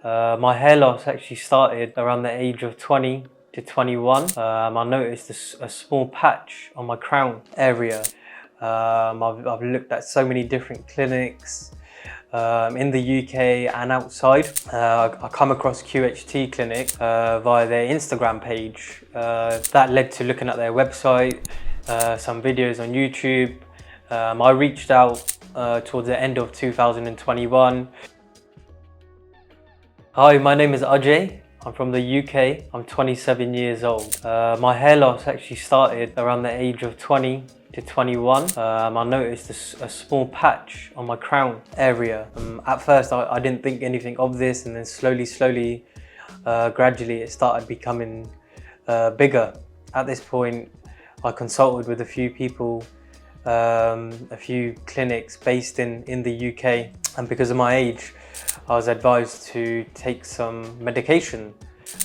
My hair loss actually started around the age of 20 to 21. I noticed a small patch on my crown area. I've looked at so many different clinics in the UK and outside. I come across QHT Clinic via their Instagram page. That led to looking at their website, some videos on YouTube. I reached out towards the end of 2021. Hi, my name is Ajay. I'm from the UK. I'm 27 years old. My hair loss actually started around the age of 20 to 21. I noticed a small patch on my crown area. At first I didn't think anything of this, and then slowly, gradually it started becoming bigger. At this point I consulted with a few people, a few clinics based in the UK, and because of my age I was advised to take some medication.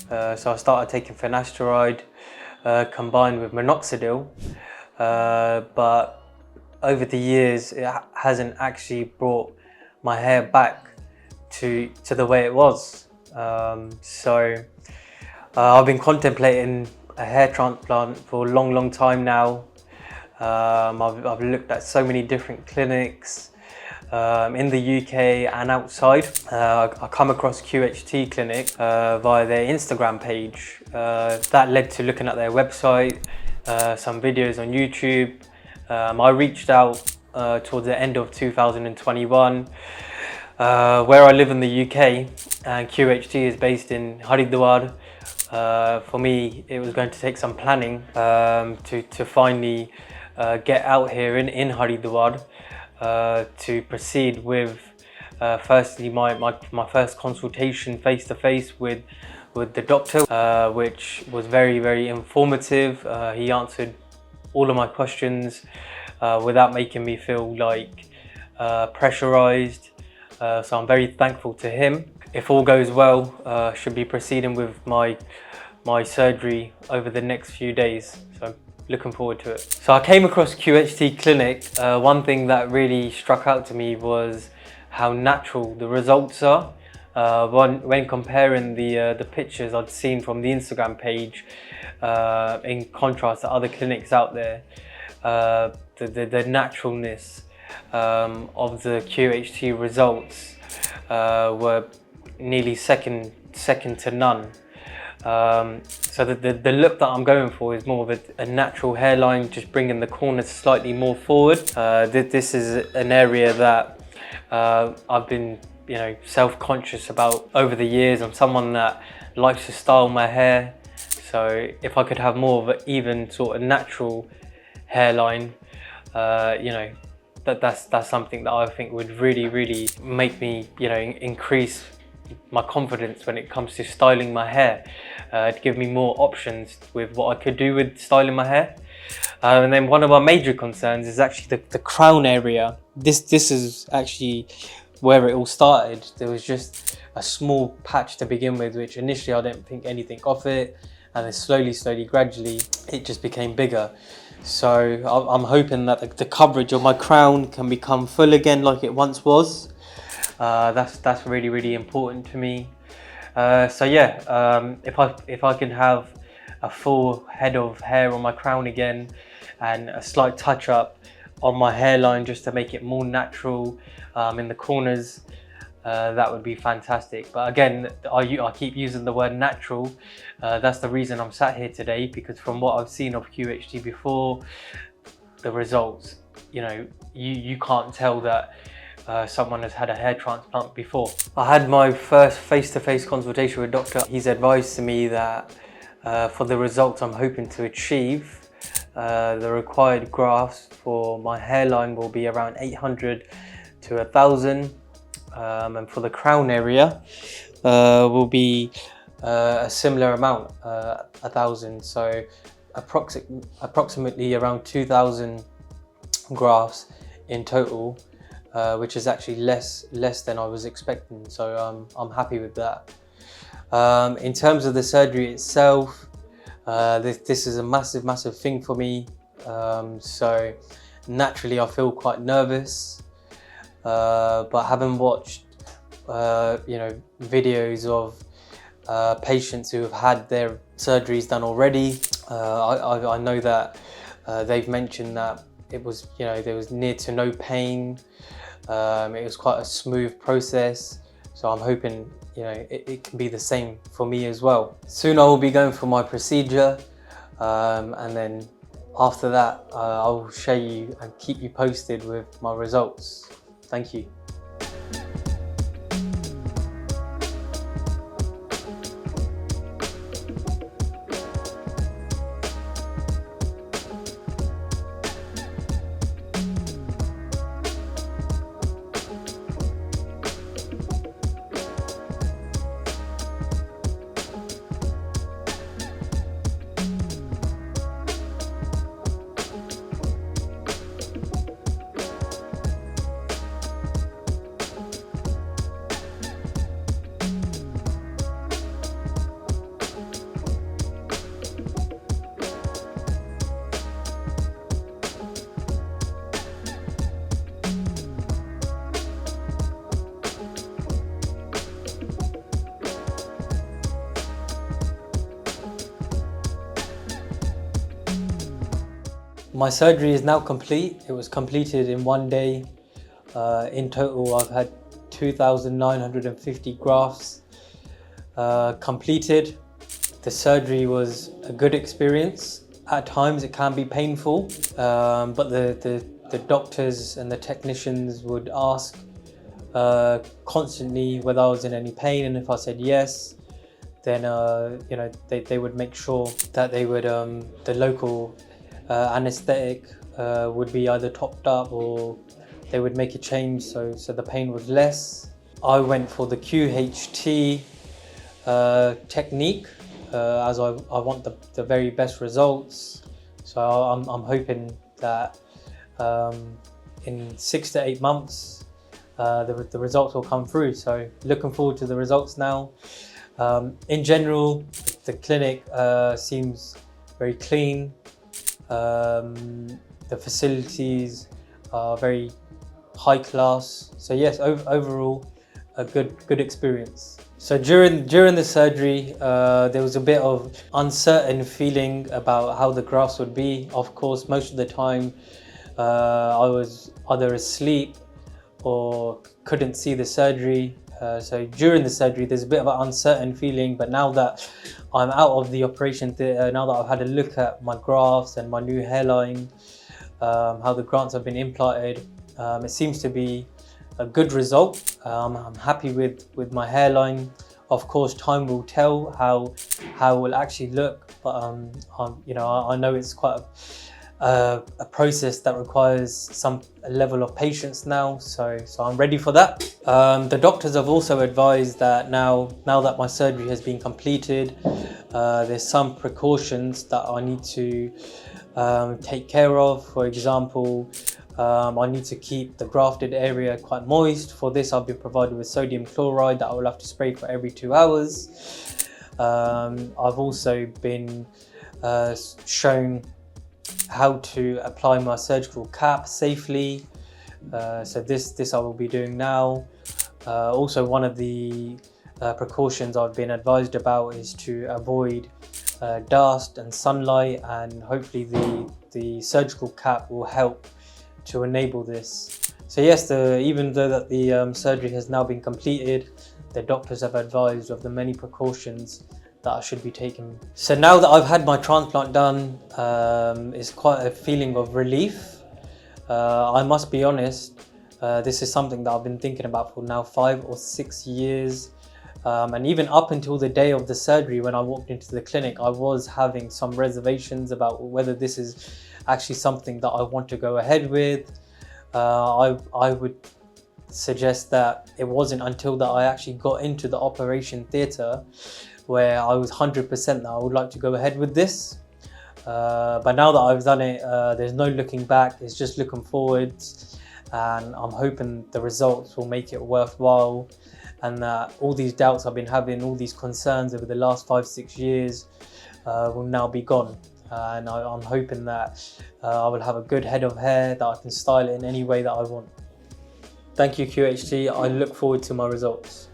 So I started taking finasteride combined with minoxidil, but over the years it hasn't actually brought my hair back to the way it was. So I've been contemplating a hair transplant for a long time now. I've looked at so many different clinics in the UK and outside. I come across QHT Clinic via their Instagram page. That led to looking at their website, some videos on YouTube. I reached out towards the end of 2021. Where I live in the UK, and QHT is based in Haridwar. For me, it was going to take some planning to finally get out here in Haridwar. To proceed with firstly my first consultation face to face with the doctor, which was very informative. He answered all of my questions without making me feel like pressurized, so I'm very thankful to him. If all goes well, should be proceeding with my surgery over the next few days, so looking forward to it. So I came across QHT Clinic. One thing that really struck out to me was how natural the results are. When comparing the pictures I'd seen from the Instagram page, in contrast to other clinics out there, the naturalness of the QHT results were nearly second to none. So the look that I'm going for is more of a natural hairline, just bringing the corners slightly more forward. This is an area that I've been, self-conscious about over the years. I'm someone that likes to style my hair, so if I could have more of an even sort of natural hairline, that's something that I think would really make me, increase my confidence when it comes to styling my hair, to give me more options with what I could do with styling my hair. And then one of my major concerns is actually the crown area. This is actually where it all started. There was just a small patch to begin with, which initially I didn't think anything of it, and then slowly, gradually it just became bigger. So I'm hoping that the coverage of my crown can become full again like it once was. That's really important to me. So yeah, if I can have a full head of hair on my crown again, and a slight touch up on my hairline just to make it more natural in the corners, that would be fantastic. But again, I keep using the word natural. That's the reason I'm sat here today, because from what I've seen of QHT before, the results, you can't tell that someone has had a hair transplant before. I had my first face-to-face consultation with a doctor. He's advised to me that for the results I'm hoping to achieve, the required grafts for my hairline will be around 800 to 1,000, and for the crown area will be a similar amount, 1,000. So approximately around 2,000 grafts in total, which is actually less than I was expecting, so I'm happy with that. In terms of the surgery itself, this is a massive thing for me, so naturally I feel quite nervous, but having watched videos of patients who have had their surgeries done already. I know that they've mentioned that it was, there was near to no pain. It was quite a smooth process. So I'm hoping, it can be the same for me as well. Soon I will be going for my procedure, and then after that, I will share you and keep you posted with my results. Thank you. My surgery is now complete. It was completed in 1 day. In total, I've had 2,950 grafts completed. The surgery was a good experience. At times it can be painful, but the doctors and the technicians would ask constantly whether I was in any pain, and if I said yes, then they would make sure that they would the local anesthetic would be either topped up, or they would make a change so the pain was less. I went for the QHT technique as I want the very best results. So I'm hoping that in 6 to 8 months the results will come through. So looking forward to the results now. In general, the clinic seems very clean. The facilities are very high class. So yes, overall a good experience. So during the surgery, there was a bit of uncertain feeling about how the grafts would be. Of course, most of the time I was either asleep or couldn't see the surgery. So during the surgery, there's a bit of an uncertain feeling, but now that I'm out of the operation theatre, now that I've had a look at my grafts and my new hairline, how the grafts have been implanted, it seems to be a good result. I'm happy with my hairline. Of course, time will tell how it will actually look, but I know it's quite a process that requires some level of patience now, so I'm ready for that. The doctors have also advised that now that my surgery has been completed, there's some precautions that I need to take care of. For example, I need to keep the grafted area quite moist. For this, I've been provided with sodium chloride that I will have to spray for every 2 hours. I've also been shown how to apply my surgical cap safely. So this I will be doing now. Also, one of the precautions I've been advised about is to avoid dust and sunlight, and hopefully the surgical cap will help to enable this. So yes, even though that the surgery has now been completed, the doctors have advised of the many precautions that I should be taking. So now that I've had my transplant done, it's quite a feeling of relief. I must be honest, this is something that I've been thinking about for now 5 or 6 years. And even up until the day of the surgery, when I walked into the clinic, I was having some reservations about whether this is actually something that I want to go ahead with. I would suggest that it wasn't until that I actually got into the operation theatre where I was 100% that I would like to go ahead with this. But now that I've done it, there's no looking back, it's just looking forwards, and I'm hoping the results will make it worthwhile, and that all these doubts I've been having, all these concerns over the last 5-6 years will now be gone. And I'm hoping that I will have a good head of hair, that I can style it in any way that I want. Thank you, QHT. I look forward to my results.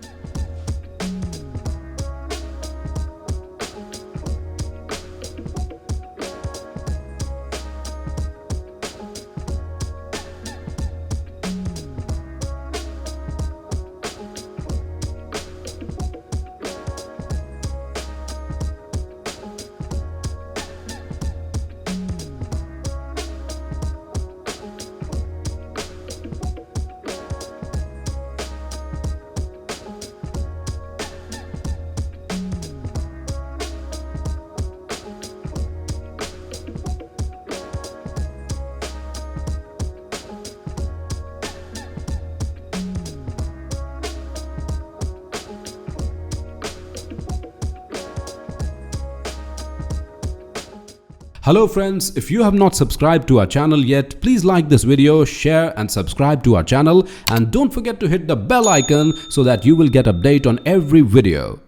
Hello friends, if you have not subscribed to our channel yet, please like this video, share and subscribe to our channel, and don't forget to hit the bell icon so that you will get update on every video.